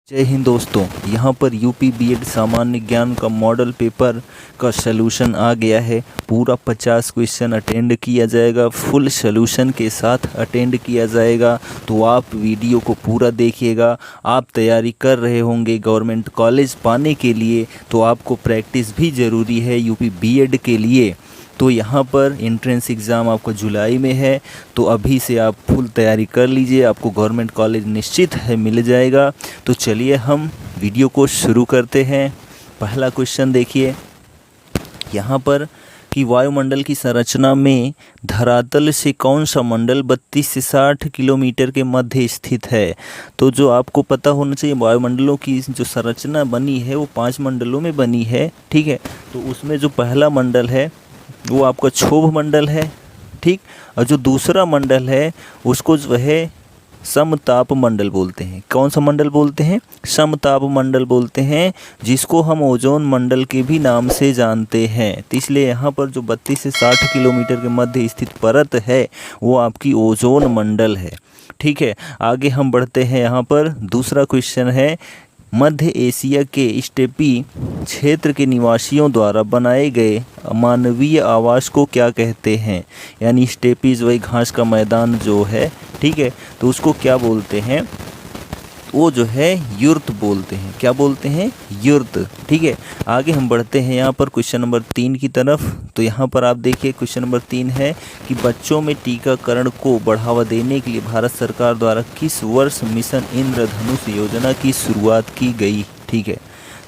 जय हिंद दोस्तों। यहाँ पर यूपी बीएड सामान्य ज्ञान का मॉडल पेपर का सलूशन आ गया है। पूरा 50 क्वेश्चन अटेंड किया जाएगा, फुल सलूशन के साथ अटेंड किया जाएगा। तो आप वीडियो को पूरा देखिएगा। आप तैयारी कर रहे होंगे गवर्नमेंट कॉलेज पाने के लिए, तो आपको प्रैक्टिस भी ज़रूरी है यूपी बीएड के लिए। तो यहाँ पर एंट्रेंस एग्ज़ाम आपका जुलाई में है, तो अभी से आप फुल तैयारी कर लीजिए, आपको गवर्नमेंट कॉलेज निश्चित है मिल जाएगा। तो चलिए हम वीडियो को शुरू करते हैं। पहला क्वेश्चन देखिए यहाँ पर कि वायुमंडल की संरचना में धरातल से कौन सा मंडल 32 से 60 किलोमीटर के मध्य स्थित है। तो जो आपको पता होना चाहिए, वायुमंडलों की जो संरचना बनी है वो 5 मंडलों में बनी है, ठीक है। तो उसमें जो पहला मंडल है वो आपका क्षोभ मंडल है, ठीक। और जो दूसरा मंडल है उसको जो है समताप मंडल बोलते हैं। कौन सा मंडल बोलते हैं? समताप मंडल बोलते हैं, जिसको हम ओजोन मंडल के भी नाम से जानते हैं। तो इसलिए यहाँ पर जो 32 से 60 किलोमीटर के मध्य स्थित परत है वो आपकी ओजोन मंडल है, ठीक है। आगे हम बढ़ते हैं। यहाँ पर दूसरा क्वेश्चन है, मध्य एशिया के स्टेपी क्षेत्र के निवासियों द्वारा बनाए गए मानवीय आवास को क्या कहते हैं। यानी स्टेपीज वही घास का मैदान जो है, ठीक है, तो उसको क्या बोलते हैं? वो जो है युर्त बोलते हैं। क्या बोलते हैं? युर्त, ठीक है। आगे हम बढ़ते हैं यहाँ पर क्वेश्चन नंबर 3 की तरफ। तो यहाँ पर आप देखिए क्वेश्चन नंबर 3 है कि बच्चों में टीकाकरण को बढ़ावा देने के लिए भारत सरकार द्वारा किस वर्ष मिशन इंद्रधनुष योजना की शुरुआत की गई, ठीक है।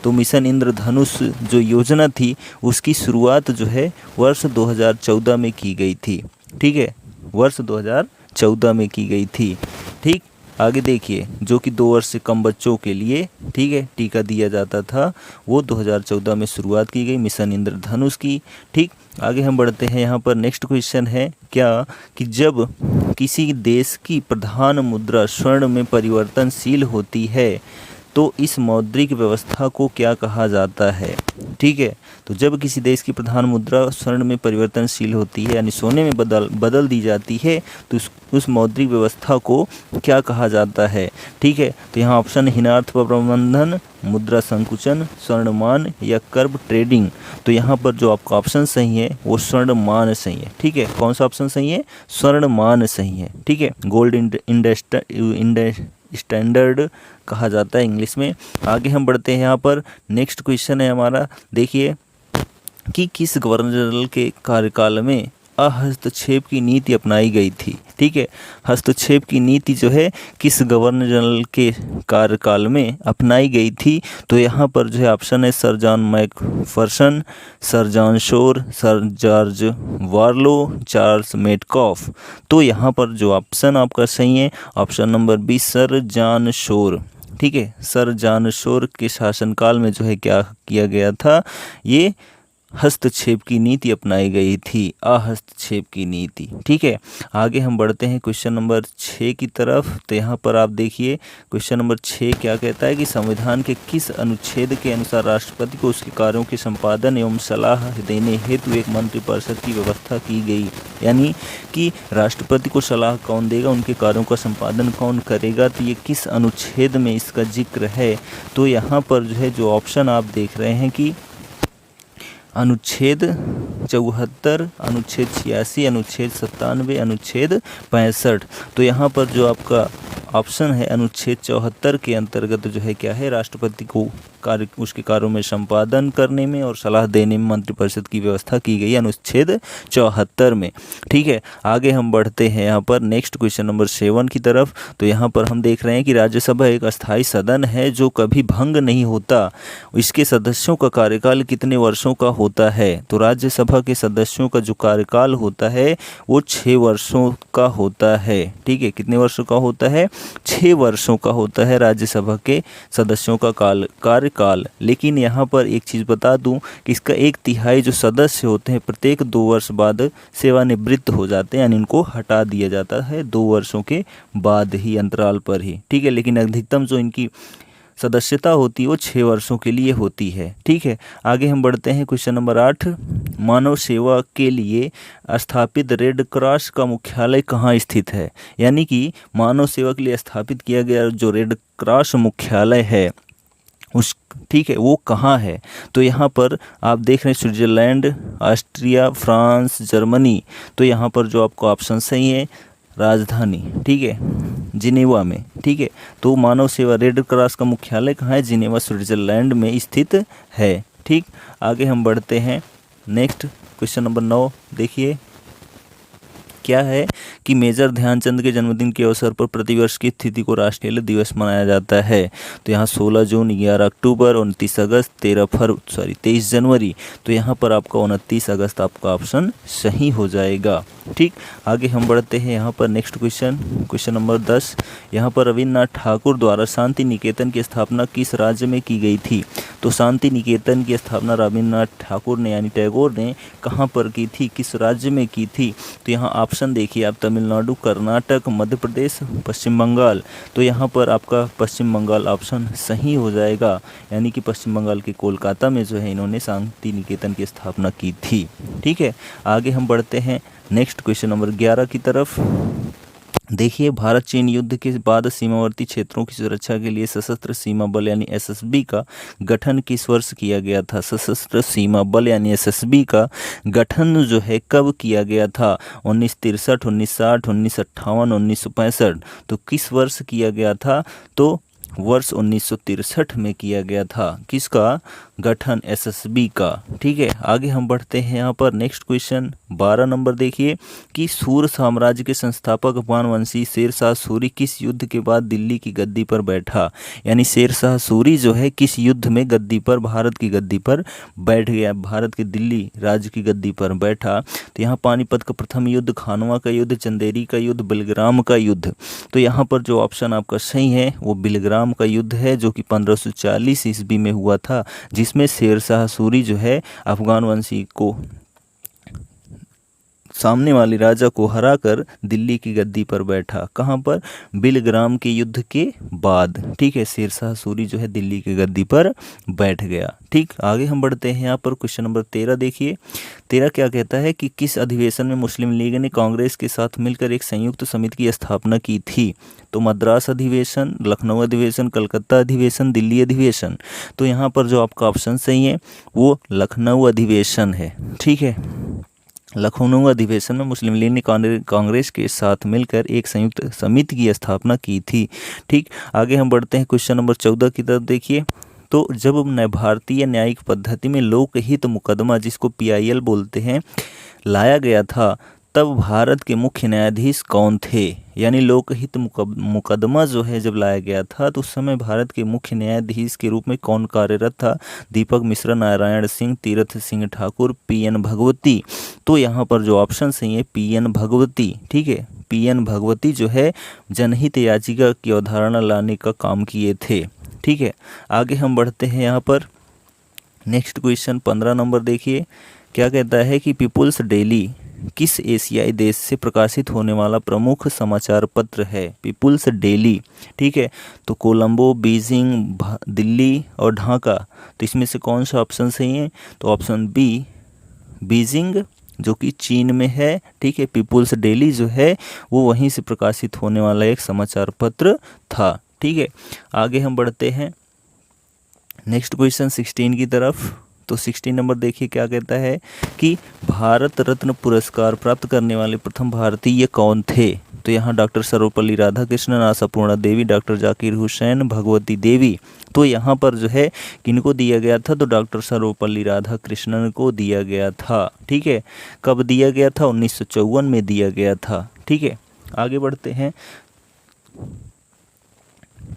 तो मिशन इंद्रधनुष जो योजना थी उसकी शुरुआत जो है वर्ष 2014 में की गई थी, ठीक है, वर्ष 2014 में की गई थी, ठीक। आगे देखिए, जो कि 2 वर्ष से कम बच्चों के लिए, ठीक है, टीका दिया जाता था, वो 2014 में शुरुआत की गई मिशन इंद्रधनुष की, ठीक। आगे हम बढ़ते हैं। यहाँ पर नेक्स्ट क्वेश्चन है क्या कि जब किसी देश की प्रधान मुद्रा स्वर्ण में परिवर्तनशील होती है तो इस मौद्रिक व्यवस्था को क्या कहा जाता है, ठीक है। तो जब किसी देश की प्रधान मुद्रा स्वर्ण में परिवर्तनशील होती है, यानी सोने में बदल दी जाती है, तो उस मौद्रिक व्यवस्था को क्या कहा जाता है, ठीक है। तो यहाँ ऑप्शन हीनार्थ प्रबंधन, मुद्रा संकुचन, स्वर्णमान या कर्व ट्रेडिंग। तो यहाँ पर जो आपका ऑप्शन सही है वो स्वर्णमान सही है, ठीक है। कौन सा ऑप्शन सही है? स्वर्णमान सही है, ठीक है। गोल्ड स्टैंडर्ड कहा जाता है इंग्लिश में। आगे हम बढ़ते हैं। यहाँ पर नेक्स्ट क्वेश्चन है हमारा, देखिए कि किस गवर्नर जनरल के कार्यकाल में हस्तक्षेप की नीति अपनाई गई थी, ठीक है। हस्तक्षेप की नीति जो है किस गवर्नर जनरल के कार्यकाल में अपनाई गई थी। तो यहाँ पर जो है ऑप्शन है sir John Macpherson, sir John Shore, sir George Barlow, Charles Metcalfe. तो यहाँ पर जो ऑप्शन आपका सही है option number B, sir John Shore, ठीक है। सर जॉन शोर के शासनकाल में जो है क्या किया गया था, ये हस्तक्षेप की नीति अपनाई गई थी, अहस्तक्षेप की नीति, ठीक है। आगे हम बढ़ते हैं क्वेश्चन नंबर 6 की तरफ। तो यहाँ पर आप देखिए क्वेश्चन नंबर 6 क्या कहता है कि संविधान के किस अनुच्छेद के अनुसार राष्ट्रपति को उसके कार्यों के संपादन एवं सलाह देने हेतु एक मंत्रिपरिषद की व्यवस्था की गई। यानी कि राष्ट्रपति को सलाह कौन देगा, उनके कार्यों का संपादन कौन करेगा, तो ये किस अनुच्छेद में इसका जिक्र है। तो यहाँ पर जो है जो ऑप्शन आप देख रहे हैं कि अनुच्छेद 74, अनुच्छेद 86, अनुच्छेद 97, अनुच्छेद 65। तो यहाँ पर जो आपका ऑप्शन है अनुच्छेद 74 के अंतर्गत जो है क्या है, राष्ट्रपति को उसके कार्यों में संपादन करने में और सलाह देने में मंत्रिपरिषद की व्यवस्था की गई अनुच्छेद 74 में, ठीक है। आगे हम बढ़ते हैं यहाँ पर नेक्स्ट क्वेश्चन नंबर 7 की तरफ। तो यहाँ पर हम देख रहे हैं कि राज्यसभा एक अस्थायी सदन है जो कभी भंग नहीं होता। इसके सदस्यों का कार्यकाल कितने वर्षों का होता है? तो राज्यसभा के सदस्यों का जो कार्यकाल होता है वो 6 वर्षों का होता है, ठीक है। कितने वर्षों का होता है? 6 वर्षों का होता है राज्यसभा के सदस्यों का कार्यकाल। लेकिन यहाँ पर एक चीज़ बता दूं कि इसका 1/3 जो सदस्य होते हैं प्रत्येक 2 वर्ष बाद सेवानिवृत्त हो जाते हैं, यानी इनको हटा दिया जाता है 2 वर्षों के बाद ही, अंतराल पर ही, ठीक है। लेकिन अधिकतम जो इनकी सदस्यता होती है वो 6 वर्षों के लिए होती है। ठीक है, आगे हम बढ़ते हैं क्वेश्चन नंबर 8। मानव सेवा के लिए स्थापित रेड क्रॉस का मुख्यालय कहाँ स्थित है? यानी कि मानव सेवा के लिए स्थापित किया गया जो रेड क्रॉस मुख्यालय है उस ठीक है वो कहाँ है? तो यहाँ पर आप देख रहे हैं स्विट्जरलैंड, ऑस्ट्रिया, फ्रांस, जर्मनी। तो यहाँ पर जो आपका ऑप्शन सही है राजधानी, ठीक है, जिनेवा में। ठीक है, तो मानव सेवा रेड क्रॉस का मुख्यालय कहाँ है? जिनेवा स्विट्जरलैंड में स्थित है। ठीक, आगे हम बढ़ते हैं। नेक्स्ट क्वेश्चन नंबर 9 देखिए क्या है कि मेजर ध्यानचंद के जन्मदिन के अवसर पर प्रतिवर्ष की तिथि को राष्ट्रीय खेल दिवस मनाया जाता है। तो यहाँ 16 जून, 11 अक्टूबर, 29 अगस्त, 23 जनवरी। तो यहाँ पर आपका 29 अगस्त आपका ऑप्शन सही हो जाएगा। ठीक, आगे हम बढ़ते हैं यहाँ पर नेक्स्ट क्वेश्चन नंबर 10। यहाँ पर रविन्द्रनाथ ठाकुर द्वारा शांति निकेतन की स्थापना किस राज्य में की गई थी? तो शांति निकेतन की स्थापना रविन्द्रनाथ ठाकुर ने यानी टैगोर ने कहाँ पर की थी, किस राज्य में की थी? तो यहाँ ऑप्शन देखिए आप, तमिलनाडु, कर्नाटक, मध्य प्रदेश, पश्चिम बंगाल। तो यहाँ पर आपका पश्चिम बंगाल ऑप्शन सही हो जाएगा, यानी कि पश्चिम बंगाल के कोलकाता में जो है इन्होंने शांति निकेतन की स्थापना की थी। ठीक है, आगे हम बढ़ते हैं नेक्स्ट क्वेश्चन नंबर 11 की तरफ। देखिए, भारत चीन युद्ध के बाद सीमावर्ती क्षेत्रों की सुरक्षा के लिए सशस्त्र सीमा बल यानी एसएसबी का गठन किस वर्ष किया गया था? सशस्त्र सीमा बल यानी एसएसबी का गठन जो है कब किया गया था? 1963, 1960, 1958, 1965। तो किस वर्ष किया गया था? तो वर्ष 1963 में किया गया था। किसका गठन? एसएसबी का। ठीक है, आगे हम बढ़ते हैं यहाँ पर नेक्स्ट क्वेश्चन 12 नंबर देखिए कि सूर साम्राज्य के संस्थापक अफगानवंशी शेरशाह सूरी किस युद्ध के बाद दिल्ली की गद्दी पर बैठा? यानी शेरशाह सूरी जो है किस युद्ध में गद्दी पर, भारत की गद्दी पर बैठ गया, भारत के दिल्ली राज्य की गद्दी पर बैठा? तो यहाँ पानीपत का प्रथम युद्ध, खानवा का युद्ध, चंदेरी का युद्ध, बिलग्राम का युद्ध। तो यहाँ पर जो ऑप्शन आपका सही है वो बिलग्राम का युद्ध है, जो कि 1540 ईस्वी में हुआ था, जिसमें शेरशाह सूरी जो है अफगान वंशी को, सामने वाले राजा को हराकर दिल्ली की गद्दी पर बैठा। कहाँ पर? बिलग्राम के युद्ध के बाद। ठीक है, शेरशाह सूरी जो है दिल्ली की गद्दी पर बैठ गया। ठीक, आगे हम बढ़ते हैं यहाँ पर क्वेश्चन नंबर 13 देखिए। 13 क्या कहता है कि किस अधिवेशन में मुस्लिम लीग ने कांग्रेस के साथ मिलकर एक संयुक्त समिति की स्थापना की थी? तो मद्रास अधिवेशन, लखनऊ अधिवेशन, कलकत्ता अधिवेशन, दिल्ली अधिवेशन। तो यहाँ पर जो आपका ऑप्शन सही है वो लखनऊ अधिवेशन है। ठीक है, लखनऊ अधिवेशन में मुस्लिम लीग ने कांग्रेस के साथ मिलकर एक संयुक्त समिति की स्थापना की थी। ठीक, आगे हम बढ़ते हैं क्वेश्चन नंबर 14 की तरफ देखिए। तो जब भारतीय न्यायिक पद्धति में लोकहित मुकदमा, जिसको पीआईएल बोलते हैं, लाया गया था, तब भारत के मुख्य न्यायाधीश कौन थे? यानी लोकहित मुकदमा जो है जब लाया गया था तो उस समय भारत के मुख्य न्यायाधीश के रूप में कौन कार्यरत था? दीपक मिश्रा, नारायण सिंह, तीरथ सिंह ठाकुर, पीएन भगवती। तो यहाँ पर जो ऑप्शन सही है पीएन भगवती। ठीक है, पीएन भगवती जो है जनहित याचिका की अवधारणा लाने का काम किए थे। ठीक है, आगे हम बढ़ते हैं यहाँ पर नेक्स्ट क्वेश्चन 15 नंबर देखिए। क्या कहता है कि पीपुल्स डेली किस एशियाई देश से प्रकाशित होने वाला प्रमुख समाचार पत्र है? People's Daily. ठीक है, तो कोलंबो, बीजिंग, दिल्ली और ढाका। तो इसमें से कौन सा ऑप्शन सही है? तो ऑप्शन बी बीजिंग, जो कि चीन में है। ठीक है, पीपुल्स डेली जो है वो वहीं से प्रकाशित होने वाला एक समाचार पत्र था। ठीक है, आगे हम बढ़ते हैं नेक्स्ट क्वेश्चन 16 की तरफ। तो 16 नंबर देखिए क्या कहता है कि भारत रत्न पुरस्कार प्राप्त करने वाले प्रथम भारतीय कौन थे? तो यहाँ डॉक्टर सर्वपल्ली राधाकृष्णन, आशापूर्णा देवी, डॉक्टर जाकिर हुसैन, भगवती देवी। तो यहाँ पर जो है किनको दिया गया था? तो डॉक्टर सर्वपल्ली राधाकृष्णन को दिया गया था। ठीक है, कब दिया गया था? 1954 में दिया गया था। ठीक है, आगे बढ़ते हैं,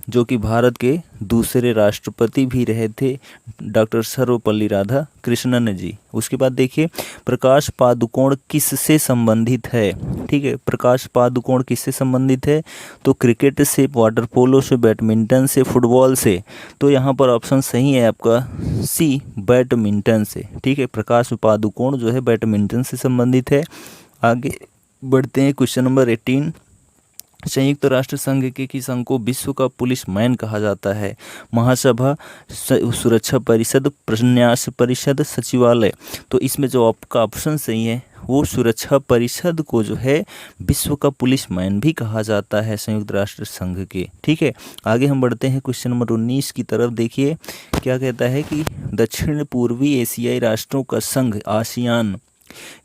जो कि भारत के दूसरे राष्ट्रपति भी रहे थे डॉक्टर सर्वपल्ली राधाकृष्णन जी। उसके बाद देखिए प्रकाश पादुकोण किससे संबंधित है? ठीक है, प्रकाश पादुकोण किससे संबंधित है? तो क्रिकेट से, वाटर पोलो से, बैडमिंटन से, फुटबॉल से। तो यहाँ पर ऑप्शन सही है आपका सी, बैडमिंटन से। ठीक है, प्रकाश पादुकोण जो है बैडमिंटन से संबंधित है। आगे बढ़ते हैं क्वेश्चन नंबर 18। संयुक्त राष्ट्र संघ के किस अंग को विश्व का पुलिस मैन कहा जाता है? महासभा, सुरक्षा परिषद, प्रन्यास परिषद, सचिवालय। तो इसमें जो आपका ऑप्शन सही है वो सुरक्षा परिषद को जो है विश्व का पुलिस मैन भी कहा जाता है संयुक्त राष्ट्र संघ के। ठीक है, आगे हम बढ़ते हैं क्वेश्चन नंबर 19 की तरफ। देखिए क्या कहता है कि दक्षिण पूर्वी एशियाई राष्ट्रों का संघ आसियान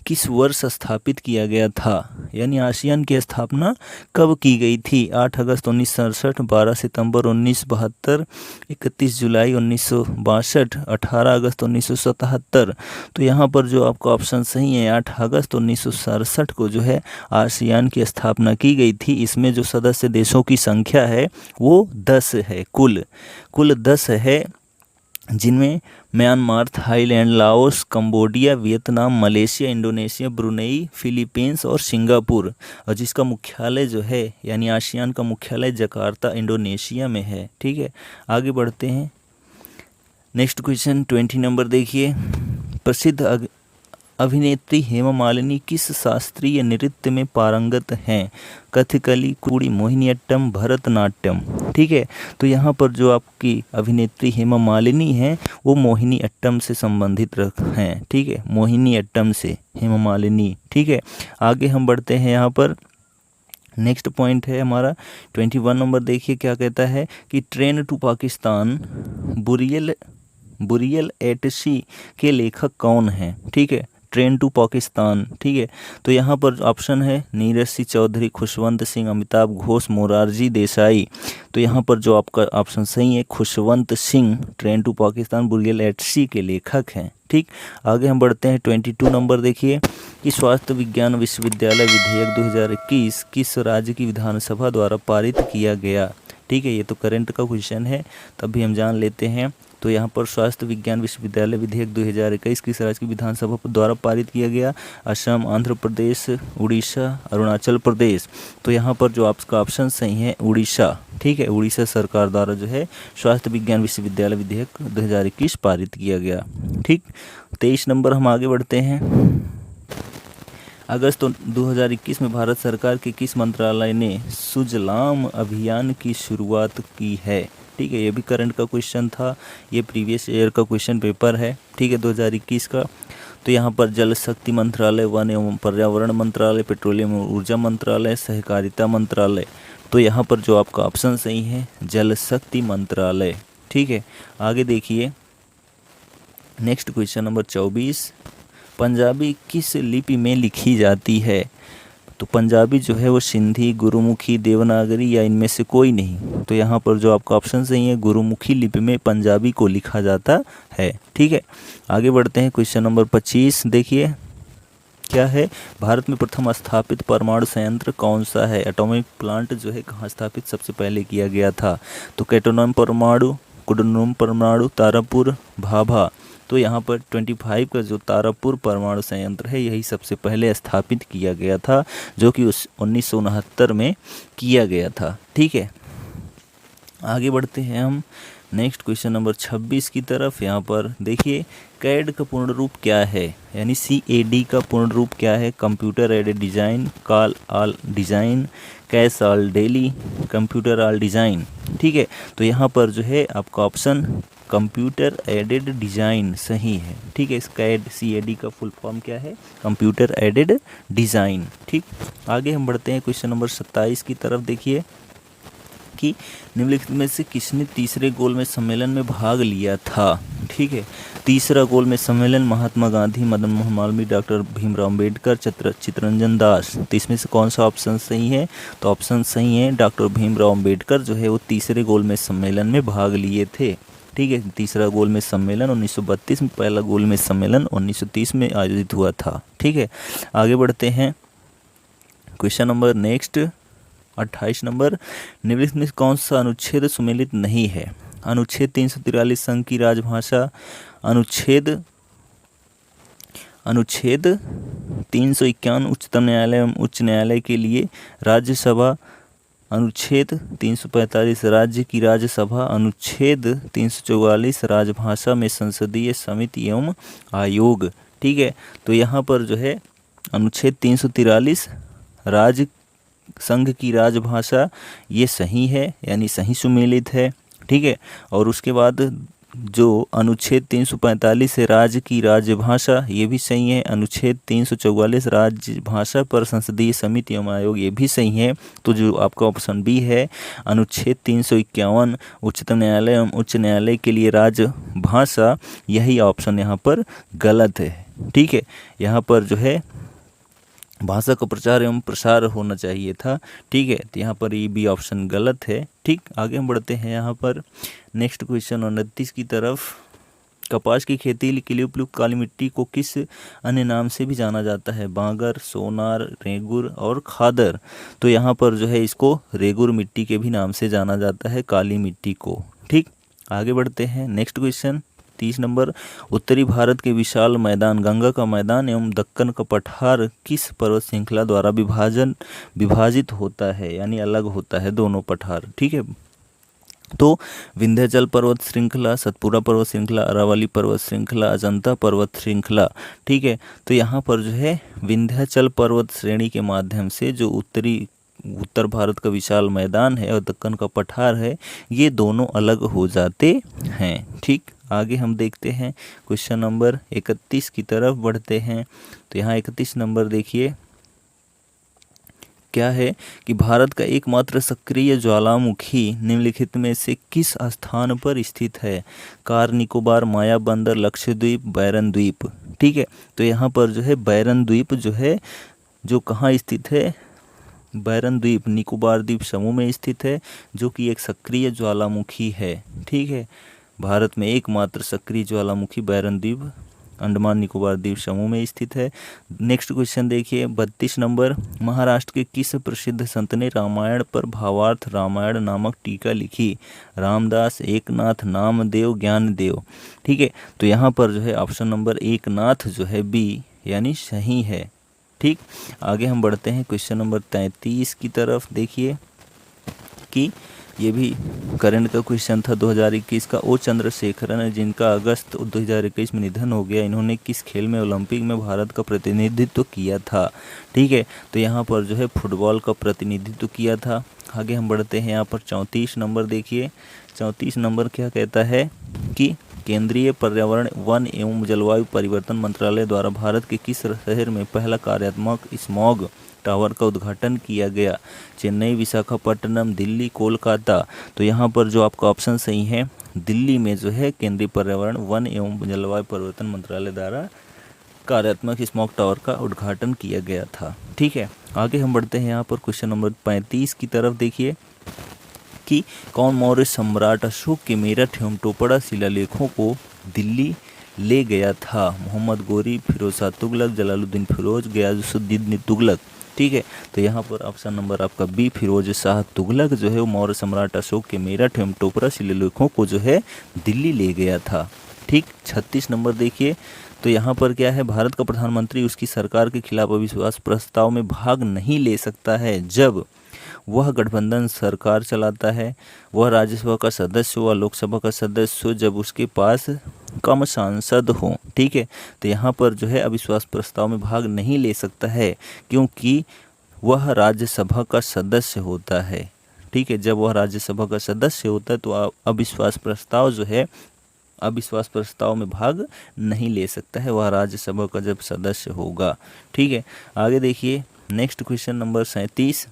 किस वर्ष स्थापित किया गया था? यानी आसियान की स्थापना कब की गई थी? 8 अगस्त 1967, 12 सितंबर 1972, 31 जुलाई 1962, 18 अगस्त 1977। तो यहाँ पर जो आपका ऑप्शन सही है 8 अगस्त 1967 को जो है आसियान की स्थापना की गई थी। इसमें जो सदस्य देशों की संख्या है वो 10 है, कुल 10 है, जिनमें Myanmar, Thailand, Laos, Cambodia, Vietnam, Malaysia, Indonesia, Brunei, Philippines और सिंगापुर। और जिसका मुख्यालय जो है यानी आसियान का मुख्यालय जकार्ता इंडोनेशिया में है। ठीक है, आगे बढ़ते हैं। नेक्स्ट क्वेश्चन 20 नंबर देखिए। प्रसिद्ध अभिनेत्री हेमा मालिनी किस शास्त्रीय नृत्य में पारंगत हैं? कथकली, कुचिपुड़ी, मोहिनीअट्टम, भरतनाट्यम। ठीक है, तो यहाँ पर जो आपकी अभिनेत्री हेमा मालिनी हैं वो मोहिनीअट्टम से संबंधित हैं। ठीक है, मोहिनीअट्टम से हेमा मालिनी। ठीक है, आगे हम बढ़ते हैं। यहाँ पर नेक्स्ट पॉइंट है हमारा 21 नंबर। देखिए क्या कहता है कि train to Pakistan burial at sea के लेखक कौन हैं? ठीक है, ट्रेन टू पाकिस्तान। ठीक है, तो यहाँ पर ऑप्शन है नीरज सिंह चौधरी, खुशवंत सिंह, अमिताभ घोष, मोरारजी देसाई। तो यहाँ पर जो आपका ऑप्शन सही है Khushwant Singh train to Pakistan burial at sea के लेखक हैं। ठीक, आगे हम बढ़ते हैं 22 नंबर। देखिए कि स्वास्थ्य विज्ञान विश्वविद्यालय विधेयक 2021 किस राज्य की विधानसभा द्वारा पारित किया गया? ठीक है, ये तो करंट का क्वेश्चन है, तब भी हम जान लेते हैं। तो यहाँ पर स्वास्थ्य विज्ञान विश्वविद्यालय विधेयक 2021 किस राज्य की विधानसभा द्वारा पारित किया गया? असम, आंध्र प्रदेश, उड़ीसा, अरुणाचल प्रदेश। तो यहाँ पर जो आपका ऑप्शन सही है उड़ीसा। ठीक है, उड़ीसा सरकार द्वारा जो है स्वास्थ्य विज्ञान विश्वविद्यालय विधेयक 2021 पारित किया गया। ठीक, 23 नंबर हम आगे बढ़ते हैं। अगस्त 2021 में भारत सरकार के किस मंत्रालय ने सुजलाम अभियान की शुरुआत की है? ठीक है, ये भी करंट का क्वेश्चन था, ये प्रीवियस ईयर का क्वेश्चन पेपर है। ठीक है, 2021 का। तो यहाँ पर जल शक्ति मंत्रालय, वन एवं पर्यावरण मंत्रालय, पेट्रोलियम एवं ऊर्जा मंत्रालय, सहकारिता मंत्रालय। तो यहाँ पर जो आपका ऑप्शन सही है जल शक्ति मंत्रालय। ठीक है, आगे देखिए नेक्स्ट क्वेश्चन नंबर 24। पंजाबी किस लिपि में लिखी जाती है? तो पंजाबी जो है वो सिंधी, गुरुमुखी, देवनागरी या इनमें से कोई नहीं। तो यहाँ पर जो आपका ऑप्शन सही है गुरुमुखी लिपि में पंजाबी को लिखा जाता है। ठीक है, आगे बढ़ते हैं क्वेश्चन नंबर 25। देखिए क्या है, भारत में प्रथम स्थापित परमाणु संयंत्र कौन सा है? एटॉमिक प्लांट जो है कहाँ स्थापित सबसे पहले किया गया था? तो कैटोनम परमाणु, कुडनम परमाणु, तारापुर, भाभा। तो यहाँ पर 25 का जो तारापुर परमाणु संयंत्र है यही सबसे पहले स्थापित किया गया था, जो कि 1969 में किया गया था। ठीक है, आगे बढ़ते हैं हम नेक्स्ट क्वेश्चन नंबर 26 की तरफ। यहाँ पर देखिए कैड का पूर्ण रूप क्या है? यानी CAD का पूर्ण रूप क्या है? Computer aided design, call all design, cash all daily, computer all design. ठीक है, तो यहाँ पर जो है आपका ऑप्शन कंप्यूटर एडेड डिज़ाइन सही है। ठीक है, इस CAD का फुल फॉर्म क्या है? Computer aided design. ठीक, आगे हम बढ़ते हैं क्वेश्चन नंबर 27 की तरफ। देखिए कि निम्नलिखित में से किसने तीसरे गोलमेज सम्मेलन में भाग लिया था? ठीक है, तीसरा गोलमेज सम्मेलन महात्मा गांधी, मदन मोहन मालवीय, डॉक्टर भीमराव अम्बेडकर, चित्तरंजन दास। तो इसमें से कौन सा ऑप्शन सही है? तो ऑप्शन सही है डॉक्टर भीमराव अम्बेडकर जो है वो तीसरे गोलमेज सम्मेलन में भाग लिए थे। ठीक है, तीसरा गोलमेज सम्मेलन 1932 में, पहला गोलमेज सम्मेलन 1930 में आयोजित हुआ था। ठीक है, आगे बढ़ते हैं क्वेश्चन नंबर नेक्स्ट 28 नंबर। निम्नलिखित में कौन सा अनुच्छेद सुमेलित नहीं है? अनुच्छेद 343 संघ की राजभाषा, अनुच्छेद 351 उच्चतम न्यायालय एवं उच्च न्यायालय के लिए राज्यसभा, अनुच्छेद 345 राज्य की राज्यसभा, अनुच्छेद 344 राजभाषा में संसदीय समिति एवं आयोग। ठीक है, तो यहाँ पर जो है अनुच्छेद 343 राज्य संघ की राजभाषा, ये सही है यानी सही सुमेलित है। ठीक है, और उसके बाद जो अनुच्छेद 345 है राज्य की राजभाषा, ये भी सही है। अनुच्छेद 344 राजभाषा पर संसदीय समिति एवं आयोग, ये भी सही है। तो जो आपका ऑप्शन बी है अनुच्छेद 351 उच्चतम न्यायालय एवं उच्च न्यायालय के लिए राजभाषा, यही ऑप्शन यहाँ पर गलत है। ठीक है, यहाँ पर जो है भाषा का प्रचार एवं प्रसार होना चाहिए था। ठीक है, तो यहाँ पर ये भी ऑप्शन गलत है। ठीक, आगे हम बढ़ते हैं यहाँ पर नेक्स्ट क्वेश्चन 29 की तरफ। कपास की खेती के लिए उपयुक्त काली मिट्टी को किस अन्य नाम से भी जाना जाता है? बांगर, सोनार, रेगुर और खादर। तो यहाँ पर जो है इसको रेगुर मिट्टी के भी नाम से जाना जाता है, काली मिट्टी को। ठीक, आगे बढ़ते हैं नेक्स्ट क्वेश्चन 30 नंबर। उत्तरी भारत के विशाल मैदान गंगा का मैदान एवं दक्कन का पठार किस पर्वत श्रृंखला द्वारा विभाजित होता है, यानी अलग होता है दोनों पठार? ठीक है, तो विंध्याचल पर्वत श्रृंखला, सतपुरा पर्वत श्रृंखला, अरावली पर्वत श्रृंखला, अजंता पर्वत श्रृंखला। ठीक है, तो यहाँ पर जो है विंध्याचल पर्वत श्रेणी के माध्यम से जो उत्तर भारत का विशाल मैदान है और दक्कन का पठार है, ये दोनों अलग हो जाते हैं। ठीक, आगे हम देखते हैं क्वेश्चन नंबर 31 की तरफ बढ़ते हैं। तो यहाँ 31 नंबर देखिए क्या है कि भारत का एकमात्र सक्रिय ज्वालामुखी निम्नलिखित में से किस स्थान पर स्थित है? कार निकोबार, माया बंदर, लक्षद्वीप, बैरन द्वीप। ठीक है, तो यहाँ पर जो है बैरन द्वीप जो है जो कहाँ स्थित है? बैरन द्वीप निकोबार द्वीप समूह में स्थित है, जो कि एक सक्रिय ज्वालामुखी है। ठीक है, भारत में एकमात्र सक्रिय ज्वालामुखी बैरन द्वीप अंडमान निकोबार द्वीप समूह में स्थित है। नेक्स्ट क्वेश्चन देखिए 32 नंबर। महाराष्ट्र के किस प्रसिद्ध संत ने रामायण पर भावार्थ रामायण नामक टीका लिखी? रामदास, एकनाथ, नामदेव, ज्ञानदेव। ठीक है, तो यहाँ पर जो है ऑप्शन नंबर एकनाथ जो है बी यानी सही है। ठीक, आगे हम बढ़ते हैं क्वेश्चन नंबर 33 की तरफ। देखिए कि ये भी करंट का क्वेश्चन था 2021 का। ओ चंद्रशेखरन, जिनका अगस्त 2021 में निधन हो गया, इन्होंने किस खेल में ओलंपिक में भारत का प्रतिनिधित्व किया था? ठीक है, तो यहाँ पर जो है फुटबॉल का प्रतिनिधित्व किया था। आगे हम बढ़ते हैं यहाँ पर 34 नंबर देखिए। 34 नंबर क्या कहता है कि केंद्रीय पर्यावरण, वन एवं जलवायु परिवर्तन मंत्रालय द्वारा भारत के किस शहर में पहला कार्यात्मक स्मॉग टावर का उद्घाटन किया गया? चेन्नई, विशाखापट्टनम, दिल्ली, कोलकाता। तो यहाँ पर जो आपका ऑप्शन सही है दिल्ली में जो है केंद्रीय पर्यावरण, वन एवं जलवायु परिवर्तन मंत्रालय द्वारा कार्यात्मक स्मॉग टावर का उद्घाटन किया गया था। ठीक है, आगे हम बढ़ते हैं यहाँ पर क्वेश्चन नंबर 35 की तरफ। देखिए कि कौन मौर्य सम्राट अशोक के मेरठ एवं टोपड़ा शिलालेखों को दिल्ली ले गया था? मोहम्मद गोरी, फिरोज शाह तुगलक, जलालुद्दीन फिरोज, गयासुद्दीन तुगलक। ठीक है, तो यहाँ पर ऑप्शन नंबर आपका बी फिरोज शाह तुगलक जो है वो मौर्य सम्राट अशोक के मेरठ एवं टोपड़ा शिलालेखों को जो है दिल्ली ले गया था। ठीक, 36 नंबर देखिए। तो यहाँ पर क्या है, भारत का प्रधानमंत्री उसकी सरकार के खिलाफ अविश्वास प्रस्ताव में भाग नहीं ले सकता है जब वह गठबंधन सरकार चलाता है, वह राज्यसभा का सदस्य हो, लोकसभा का सदस्य हो, जब उसके पास कम सांसद हो। ठीक है, तो यहाँ पर जो है अविश्वास प्रस्ताव में भाग नहीं ले सकता है क्योंकि वह राज्यसभा का सदस्य होता है। ठीक है, जब वह राज्यसभा का सदस्य होता है तो अविश्वास प्रस्ताव जो है अविश्वास प्रस्ताव में भाग नहीं ले सकता है, वह राज्यसभा का जब सदस्य होगा। ठीक है, आगे देखिए नेक्स्ट क्वेश्चन नंबर 37।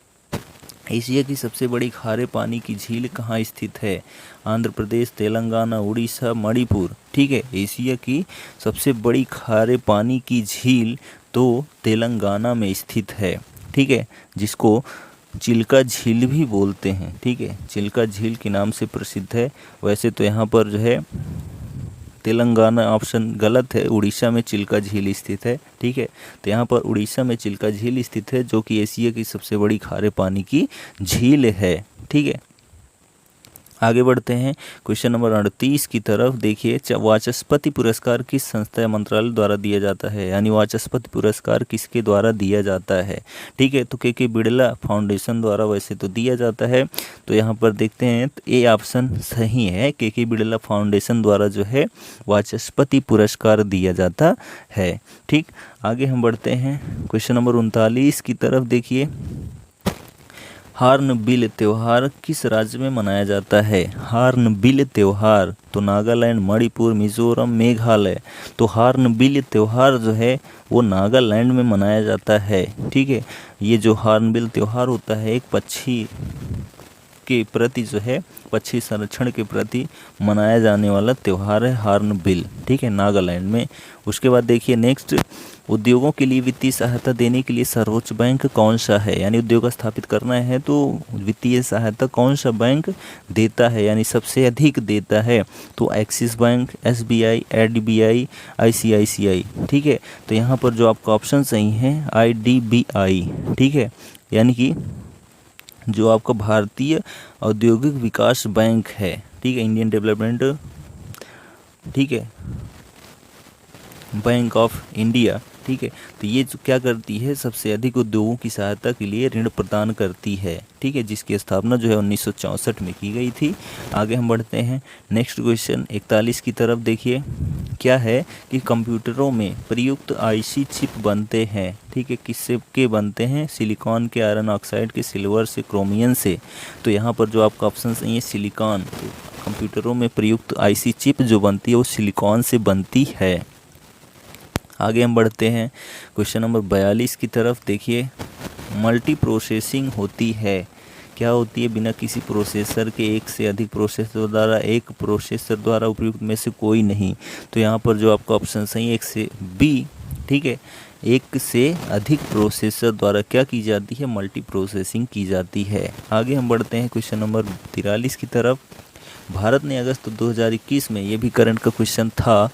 एशिया की सबसे बड़ी खारे पानी की झील कहाँ स्थित है? आंध्र प्रदेश, तेलंगाना, उड़ीसा, मणिपुर। ठीक है, एशिया की सबसे बड़ी खारे पानी की झील तो तेलंगाना में स्थित है। ठीक है, जिसको चिल्का झील भी बोलते हैं। ठीक है, चिल्का झील के नाम से प्रसिद्ध है। वैसे तो यहाँ पर जो है तेलंगाना ऑप्शन गलत है, उड़ीसा में चिल्का झील स्थित है। ठीक है, तो यहाँ पर उड़ीसा में चिल्का झील स्थित है जो कि एशिया की सबसे बड़ी खारे पानी की झील है। ठीक है, आगे बढ़ते हैं क्वेश्चन नंबर 38 की तरफ। देखिए वाचस्पति पुरस्कार किस संस्था या मंत्रालय द्वारा दिया जाता है? यानी वाचस्पति पुरस्कार किसके द्वारा दिया जाता है? ठीक है, तो के बिड़ला फाउंडेशन द्वारा वैसे तो दिया जाता है। तो यहाँ पर देखते हैं तो ए ऑप्शन सही है, के बिड़ला फाउंडेशन द्वारा जो है वाचस्पति पुरस्कार दिया जाता है। ठीक, आगे हम बढ़ते हैं क्वेश्चन नंबर 39 की तरफ। देखिए हार्नबिल त्यौहार किस राज्य में मनाया जाता है? हार्नबिल त्यौहार तो नागालैंड, मणिपुर, मिजोरम, मेघालय। तो हार्नबिल त्यौहार जो है वो नागालैंड में मनाया जाता है। ठीक है, ये जो हार्नबिल त्यौहार होता है एक पक्षी के प्रति जो है पक्षी संरक्षण के प्रति मनाया जाने वाला त्यौहार है हार्नबिल। ठीक है, नागालैंड में। उसके बाद देखिए नेक्स्ट, उद्योगों के लिए वित्तीय सहायता देने के लिए सर्वोच्च बैंक कौन सा है? यानी उद्योग स्थापित करना है तो वित्तीय सहायता कौन सा बैंक देता है, यानी सबसे अधिक देता है? तो axis bank, SBI, IDBI, ICICI। ठीक है, तो यहाँ पर जो आपका ऑप्शन सही है IDBI। ठीक है, यानी कि जो आपका भारतीय औद्योगिक विकास बैंक है। ठीक है, इंडियन डेवलपमेंट, ठीक है, बैंक ऑफ इंडिया। ठीक है, तो ये जो क्या करती है, सबसे अधिक उद्योगों की सहायता के लिए ऋण प्रदान करती है। ठीक है, जिसकी स्थापना जो है 1964 में की गई थी। आगे हम बढ़ते हैं नेक्स्ट क्वेश्चन 41 की तरफ। देखिए क्या है कि कंप्यूटरों में प्रयुक्त IC चिप बनते हैं। ठीक है, किससे के बनते हैं? सिलिकॉन के, आयरन ऑक्साइड के, सिल्वर से, क्रोमियम से। तो यहाँ पर जो आपका ऑप्शन सही है सिलिकॉन। तो कंप्यूटरों में प्रयुक्त IC चिप जो बनती है वो सिलिकॉन से बनती है। आगे हम बढ़ते हैं क्वेश्चन नंबर 42 की तरफ। देखिए मल्टी प्रोसेसिंग होती है, क्या होती है? बिना किसी प्रोसेसर के एक से अधिक प्रोसेसर द्वारा, एक प्रोसेसर द्वारा उपयुक्त में से कोई नहीं। तो यहाँ पर जो आपका ऑप्शन सही है 1 से बी। ठीक है, एक से अधिक प्रोसेसर द्वारा क्या की जाती है? मल्टी प्रोसेसिंग की जाती है। आगे हम बढ़ते हैं क्वेश्चन नंबर 43 की तरफ। भारत ने अगस्त 2021 में, ये भी करंट का क्वेश्चन था,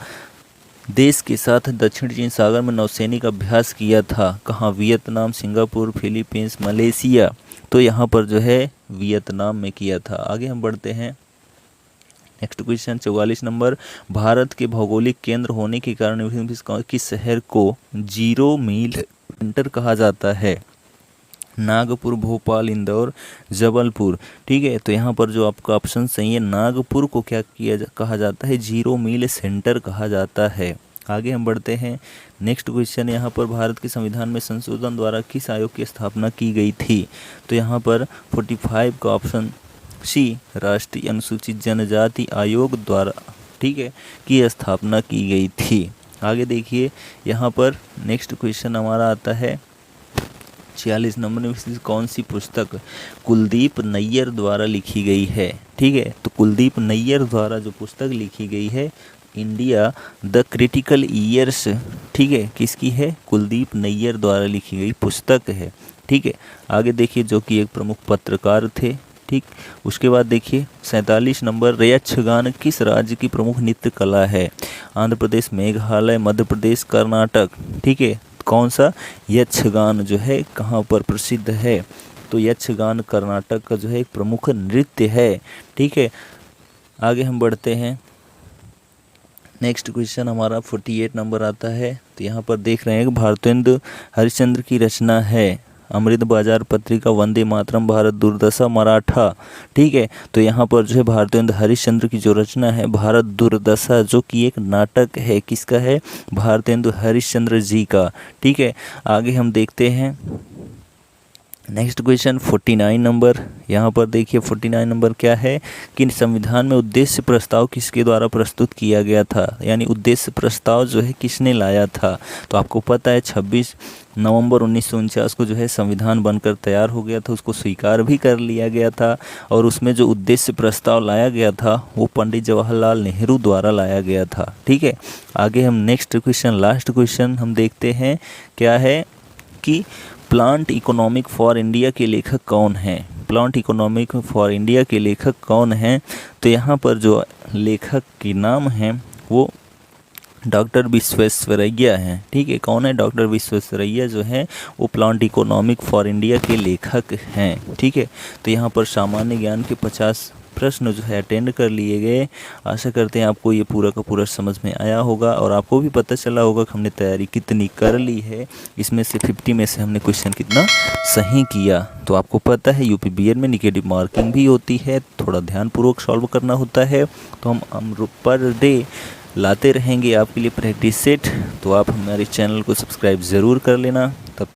देश के साथ दक्षिण चीन सागर में नौसैनिक अभ्यास किया था। कहाँ? Vietnam, Singapore, Philippines, Malaysia. तो यहाँ पर जो है वियतनाम में किया था। आगे हम बढ़ते हैं नेक्स्ट क्वेश्चन 44 नंबर। भारत के भौगोलिक केंद्र होने के कारण किस शहर को 0 मील सेंटर कहा जाता है? नागपुर, भोपाल, इंदौर, जबलपुर। ठीक है, तो यहाँ पर जो आपका ऑप्शन सही है नागपुर को क्या कहा जाता है? 0 मील सेंटर कहा जाता है। आगे हम बढ़ते हैं नेक्स्ट क्वेश्चन। यहाँ पर भारत के संविधान में संशोधन द्वारा किस आयोग की स्थापना की गई थी? तो यहाँ पर 45 का ऑप्शन सी, राष्ट्रीय अनुसूचित जनजाति आयोग द्वारा, ठीक है, की स्थापना की गई थी। आगे देखिए यहाँ पर नेक्स्ट क्वेश्चन हमारा आता है 46 नंबर में, कौन सी पुस्तक कुलदीप नैयर द्वारा लिखी गई है? ठीक है, तो कुलदीप नैयर द्वारा जो पुस्तक लिखी गई है इंडिया द क्रिटिकल ईयर्स। ठीक है, किसकी है? कुलदीप नैयर द्वारा लिखी गई पुस्तक है। ठीक है, आगे देखिए जो कि एक प्रमुख पत्रकार थे। ठीक, उसके बाद देखिए 47 नंबर, यक्षगान किस राज्य की प्रमुख नृत्य कला है? आंध्र प्रदेश, मेघालय, मध्य प्रदेश, कर्नाटक। ठीक है, कौन सा? यक्षगान जो है कहाँ पर प्रसिद्ध है? तो यक्षगान कर्नाटक का जो है एक प्रमुख नृत्य है। ठीक है, आगे हम बढ़ते हैं नेक्स्ट क्वेश्चन हमारा 48 नंबर आता है। तो यहाँ पर देख रहे हैं कि भारतेंदु हरिश्चंद्र की रचना है अमृत बाजार पत्रिका, वंदे मातरम, भारत दुर्दशा, मराठा। ठीक है, तो यहाँ पर जो है भारतेंदु हरिश्चंद्र की जो रचना है भारत दुर्दशा, जो कि एक नाटक है, किसका है? भारतेंदु हरिश्चंद्र जी का। ठीक है, आगे हम देखते हैं नेक्स्ट क्वेश्चन 49 नंबर। यहाँ पर देखिए 49 नंबर क्या है कि संविधान में उद्देश्य प्रस्ताव किसके द्वारा प्रस्तुत किया गया था? यानी उद्देश्य प्रस्ताव जो है किसने लाया था? तो आपको पता है 26 नवंबर 1949 को जो है संविधान बनकर तैयार हो गया था, उसको स्वीकार भी कर लिया गया था। और उसमें जो उद्देश्य प्रस्ताव लाया गया था वो पंडित जवाहरलाल नेहरू द्वारा लाया गया था। ठीक है, आगे हम नेक्स्ट क्वेश्चन, लास्ट क्वेश्चन हम देखते हैं क्या है कि प्लांट इकोनॉमिक फॉर इंडिया के लेखक कौन हैं? प्लांट इकोनॉमिक फॉर इंडिया के लेखक कौन हैं? तो यहाँ पर जो लेखक के नाम हैं वो डॉक्टर विश्वेश्वरैया हैं। ठीक है, कौन है? डॉक्टर विश्वेश्वरैया जो हैं वो प्लांट इकोनॉमिक फॉर इंडिया के लेखक हैं। ठीक है, तो यहाँ पर सामान्य ज्ञान के 50 प्रश्न जो है अटेंड कर लिए गए। आशा करते हैं आपको ये पूरा का पूरा समझ में आया होगा और आपको भी पता चला होगा कि हमने तैयारी कितनी कर ली है। इसमें से 50 में से हमने क्वेश्चन कितना सही किया। तो आपको पता है यूपी बीएड में नेगेटिव मार्किंग भी होती है, थोड़ा ध्यानपूर्वक सॉल्व करना होता है। तो हम पर डे लाते रहेंगे आपके लिए प्रैक्टिस सेट। तो आप हमारे चैनल को सब्सक्राइब ज़रूर कर लेना।